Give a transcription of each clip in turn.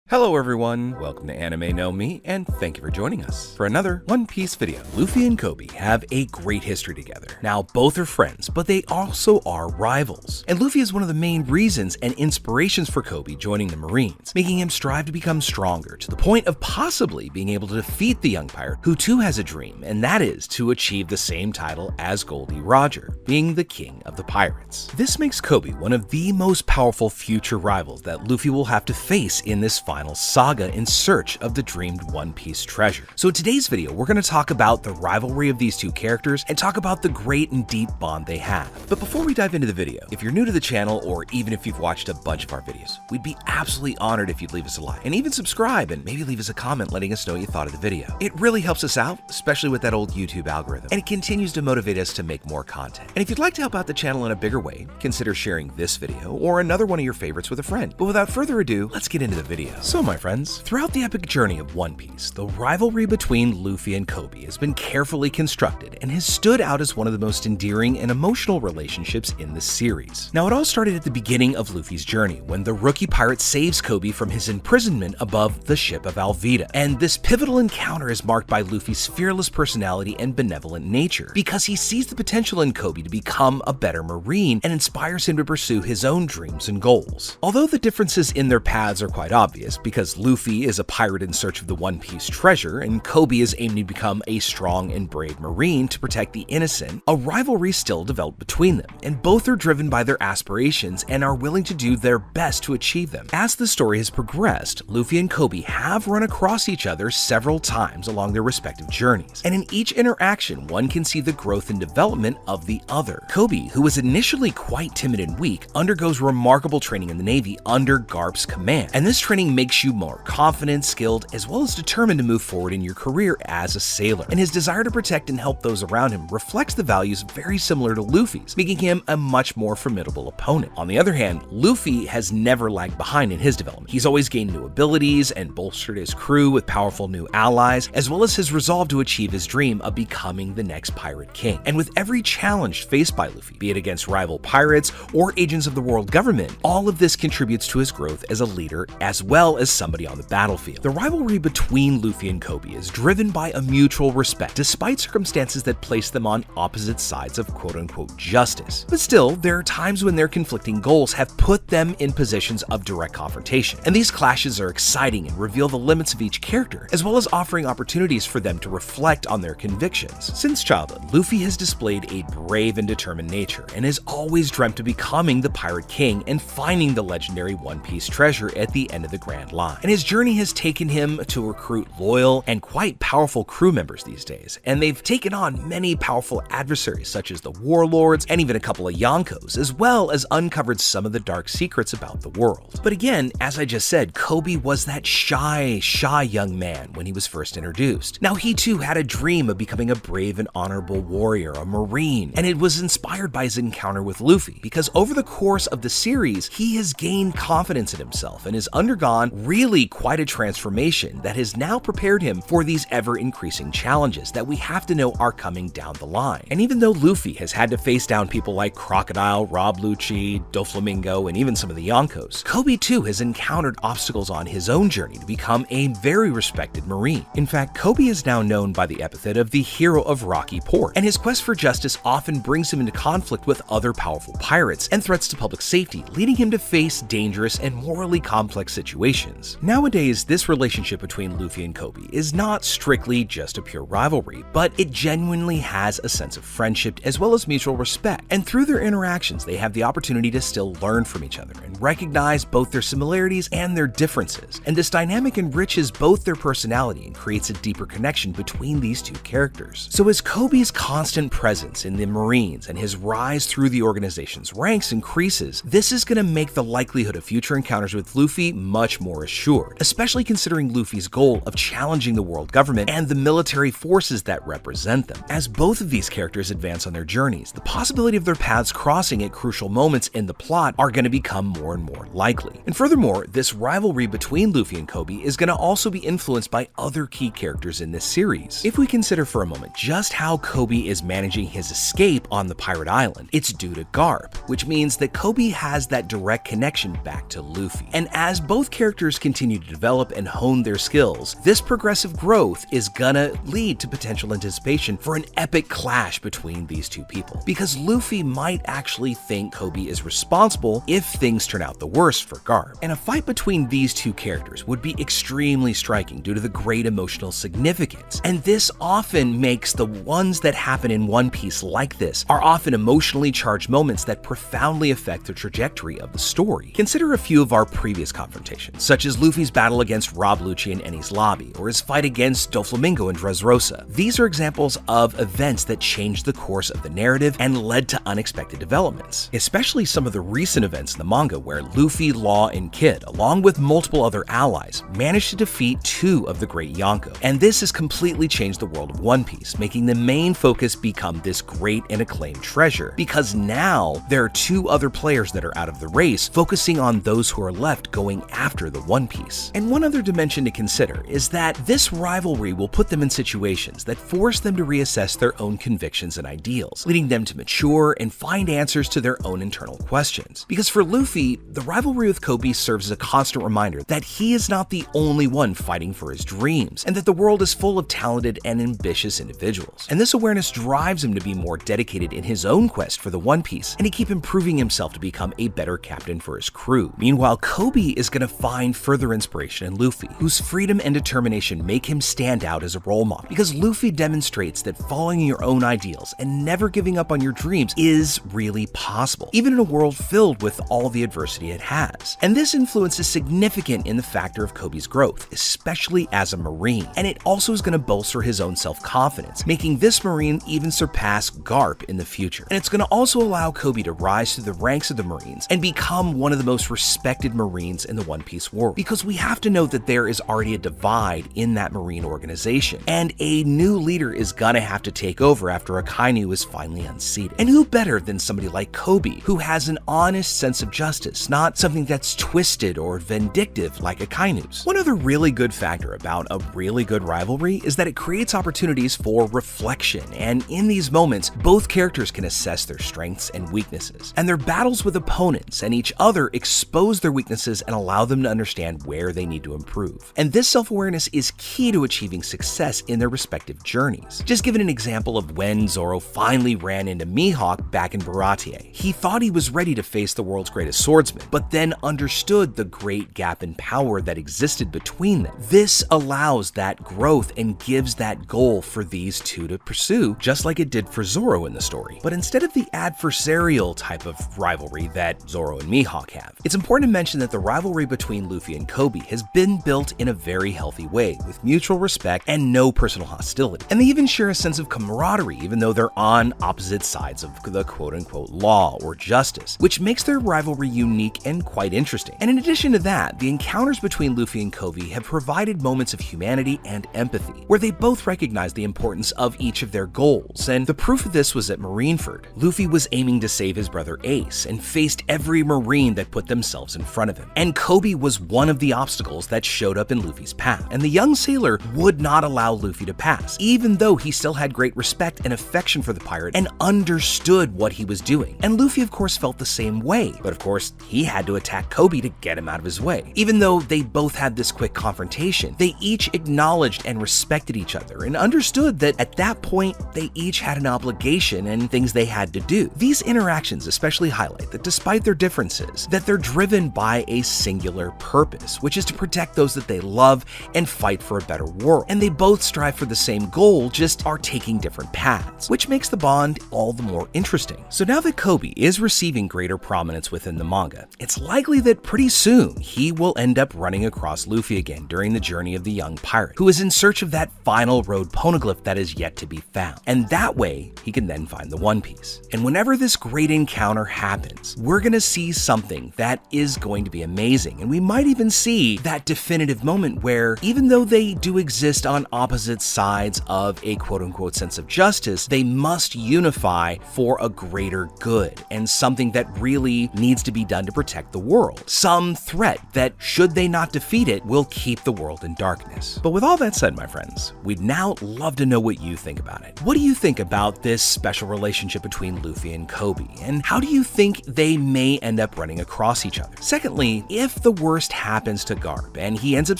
Hello everyone, welcome to Anime No Me, and thank you for joining us for another One Piece video. Luffy and Koby have a great history together. Now, both are friends, but they also are rivals. And Luffy is one of the main reasons and inspirations for Koby joining the Marines, making him strive to become stronger to the point of possibly being able to defeat the young pirate, who too has a dream, and that is to achieve the same title as Goldie Roger, being the king of the pirates. This makes Koby one of the most powerful future rivals that Luffy will have to face in this final saga in search of the dreamed One Piece treasure. So in today's video, we're going to talk about the rivalry of these two characters and talk about the great and deep bond they have. But before we dive into the video, if you're new to the channel or even if you've watched a bunch of our videos, we'd be absolutely honored if you'd leave us a like and even subscribe and maybe leave us a comment letting us know what you thought of the video. It really helps us out, especially with that old YouTube algorithm, and it continues to motivate us to make more content. And if you'd like to help out the channel in a bigger way, consider sharing this video or another one of your favorites with a friend. But without further ado, let's get into the video. So my friends, throughout the epic journey of One Piece, the rivalry between Luffy and Koby has been carefully constructed and has stood out as one of the most endearing and emotional relationships in the series. Now, it all started at the beginning of Luffy's journey, when the rookie pirate saves Koby from his imprisonment above the ship of Alvida. And this pivotal encounter is marked by Luffy's fearless personality and benevolent nature, because he sees the potential in Koby to become a better Marine and inspires him to pursue his own dreams and goals. Although the differences in their paths are quite obvious, because Luffy is a pirate in search of the One Piece treasure, and Koby is aiming to become a strong and brave Marine to protect the innocent, a rivalry still developed between them, and both are driven by their aspirations and are willing to do their best to achieve them. As the story has progressed, Luffy and Koby have run across each other several times along their respective journeys, and in each interaction, one can see the growth and development of the other. Koby, who was initially quite timid and weak, undergoes remarkable training in the Navy under Garp's command, and this training makes you more confident, skilled, as well as determined to move forward in your career as a sailor. And his desire to protect and help those around him reflects the values very similar to Luffy's, making him a much more formidable opponent. On the other hand, Luffy has never lagged behind in his development. He's always gained new abilities and bolstered his crew with powerful new allies, as well as his resolve to achieve his dream of becoming the next pirate king. And with every challenge faced by Luffy, be it against rival pirates or agents of the world government, all of this contributes to his growth as a leader as well as somebody on the battlefield. The rivalry between Luffy and Koby is driven by a mutual respect, despite circumstances that place them on opposite sides of quote-unquote justice. But still, there are times when their conflicting goals have put them in positions of direct confrontation, and these clashes are exciting and reveal the limits of each character, as well as offering opportunities for them to reflect on their convictions. Since childhood, Luffy has displayed a brave and determined nature, and has always dreamt of becoming the Pirate King and finding the legendary One Piece treasure at the end of the Grand Line. And his journey has taken him to recruit loyal and quite powerful crew members these days, and they've taken on many powerful adversaries such as the warlords and even a couple of Yonkos, as well as uncovered some of the dark secrets about the world. But again, as I just said, Koby was that shy young man when he was first introduced. Now, he too had a dream of becoming a brave and honorable warrior, a Marine, and it was inspired by his encounter with Luffy, because over the course of the series, he has gained confidence in himself and has undergone really quite a transformation that has now prepared him for these ever-increasing challenges that we have to know are coming down the line. And even though Luffy has had to face down people like Crocodile, Rob Lucci, Doflamingo, and even some of the Yonkos, Koby too has encountered obstacles on his own journey to become a very respected Marine. In fact, Koby is now known by the epithet of the hero of Rocky Port, and his quest for justice often brings him into conflict with other powerful pirates and threats to public safety, leading him to face dangerous and morally complex situations. Nowadays, this relationship between Luffy and Koby is not strictly just a pure rivalry, but it genuinely has a sense of friendship as well as mutual respect, and through their interactions, they have the opportunity to still learn from each other and recognize both their similarities and their differences. And this dynamic enriches both their personality and creates a deeper connection between these two characters. So as Koby's constant presence in the Marines and his rise through the organization's ranks increases, this is going to make the likelihood of future encounters with Luffy much more assured, especially considering Luffy's goal of challenging the world government and the military forces that represent them. As both of these characters advance on their journeys, the possibility of their paths crossing at crucial moments in the plot are going to become more and more likely. And furthermore, this rivalry between Luffy and Koby is going to also be influenced by other key characters in this series. If we consider for a moment just how Koby is managing his escape on the pirate island, it's due to Garp, which means that Koby has that direct connection back to Luffy. And as both characters characters continue to develop and hone their skills, this progressive growth is gonna lead to potential anticipation for an epic clash between these two people. Because Luffy might actually think Koby is responsible if things turn out the worst for Garp. And a fight between these two characters would be extremely striking due to the great emotional significance. And this often makes the ones that happen in One Piece like this are often emotionally charged moments that profoundly affect the trajectory of the story. Consider a few of our previous confrontations, such as Luffy's battle against Rob Lucci in Enies Lobby, or his fight against Doflamingo in Dressrosa. These are examples of events that changed the course of the narrative and led to unexpected developments, especially some of the recent events in the manga where Luffy, Law, and Kid, along with multiple other allies, managed to defeat two of the Great Yonko. And this has completely changed the world of One Piece, making the main focus become this great and acclaimed treasure, because now there are two other players that are out of the race, focusing on those who are left going after the One Piece. And one other dimension to consider is that this rivalry will put them in situations that force them to reassess their own convictions and ideals, leading them to mature and find answers to their own internal questions. Because for Luffy, the rivalry with Koby serves as a constant reminder that he is not the only one fighting for his dreams, and that the world is full of talented and ambitious individuals. And this awareness drives him to be more dedicated in his own quest for the One Piece, and to keep improving himself to become a better captain for his crew. Meanwhile, Koby is going to find further inspiration in Luffy, whose freedom and determination make him stand out as a role model, because Luffy demonstrates that following your own ideals and never giving up on your dreams is really possible, even in a world filled with all the adversity it has. And this influence is significant in the factor of Koby's growth, especially as a Marine, and it also is going to bolster his own self-confidence, making this Marine even surpass Garp in the future. And it's going to also allow Koby to rise through the ranks of the Marines and become one of the most respected Marines in the One Piece world, because we have to know that there is already a divide in that Marine organization, and a new leader is gonna have to take over after Akainu is finally unseated. And who better than somebody like Koby, who has an honest sense of justice, not something that's twisted or vindictive like Akainu's. One other really good factor about a really good rivalry is that it creates opportunities for reflection, and in these moments, both characters can assess their strengths and weaknesses, and their battles with opponents and each other expose their weaknesses and allow them to understand where they need to improve. And this self-awareness is key to achieving success in their respective journeys. Just given an example of when Zoro finally ran into Mihawk back in Baratie. He thought he was ready to face the world's greatest swordsman, but then understood the great gap in power that existed between them. This allows that growth and gives that goal for these two to pursue, just like it did for Zoro in the story. But instead of the adversarial type of rivalry that Zoro and Mihawk have, it's important to mention that the rivalry between Luffy and Koby has been built in a very healthy way, with mutual respect and no personal hostility. And they even share a sense of camaraderie, even though they're on opposite sides of the quote-unquote law or justice, which makes their rivalry unique and quite interesting. And in addition to that, the encounters between Luffy and Koby have provided moments of humanity and empathy, where they both recognize the importance of each of their goals. And the proof of this was at Marineford. Luffy was aiming to save his brother Ace and faced every Marine that put themselves in front of him. And Koby was one of the obstacles that showed up in Luffy's path. And the young sailor would not allow Luffy to pass, even though he still had great respect and affection for the pirate and understood what he was doing. And Luffy, of course, felt the same way, but of course, he had to attack Koby to get him out of his way. Even though they both had this quick confrontation, they each acknowledged and respected each other and understood that at that point, they each had an obligation and things they had to do. These interactions especially highlight that despite their differences, that they're driven by a singular purpose, which is to protect those that they love and fight for a better world. And they both strive for the same goal, just are taking different paths, which makes the bond all the more interesting. So now that Koby is receiving greater prominence within the manga, it's likely that pretty soon he will end up running across Luffy again during the journey of the young pirate, who is in search of that final road poneglyph that is yet to be found. And that way, he can then find the One Piece. And whenever this great encounter happens, we're gonna see something that is going to be amazing. And we might even see that definitive moment where, even though they do exist on opposite sides of a quote-unquote sense of justice, they must unify for a greater good and something that really needs to be done to protect the world. Some threat that, should they not defeat it, will keep the world in darkness. But with all that said, my friends, we'd now love to know what you think about it. What do you think about this special relationship between Luffy and Koby, and how do you think they may end up running across each other? Secondly, if the worst worst happens to Garp, and he ends up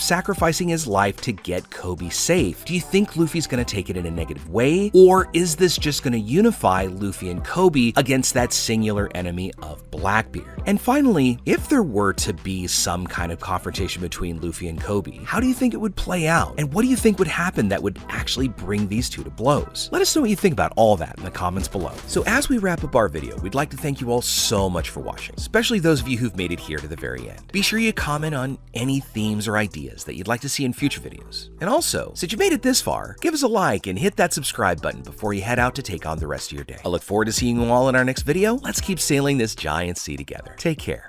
sacrificing his life to get Koby safe. Do you think Luffy's gonna take it in a negative way, or is this just gonna unify Luffy and Koby against that singular enemy of Blackbeard? And finally, if there were to be some kind of confrontation between Luffy and Koby, how do you think it would play out? And what do you think would happen that would actually bring these two to blows? Let us know what you think about all that in the comments below. So as we wrap up our video, we'd like to thank you all so much for watching, especially those of you who've made it here to the very end. Be sure you comment on any themes or ideas that you'd like to see in future videos. And also, since you made it this far, give us a like and hit that subscribe button before you head out to take on the rest of your day. I look forward to seeing you all in our next video. Let's keep sailing this giant sea together. Take care.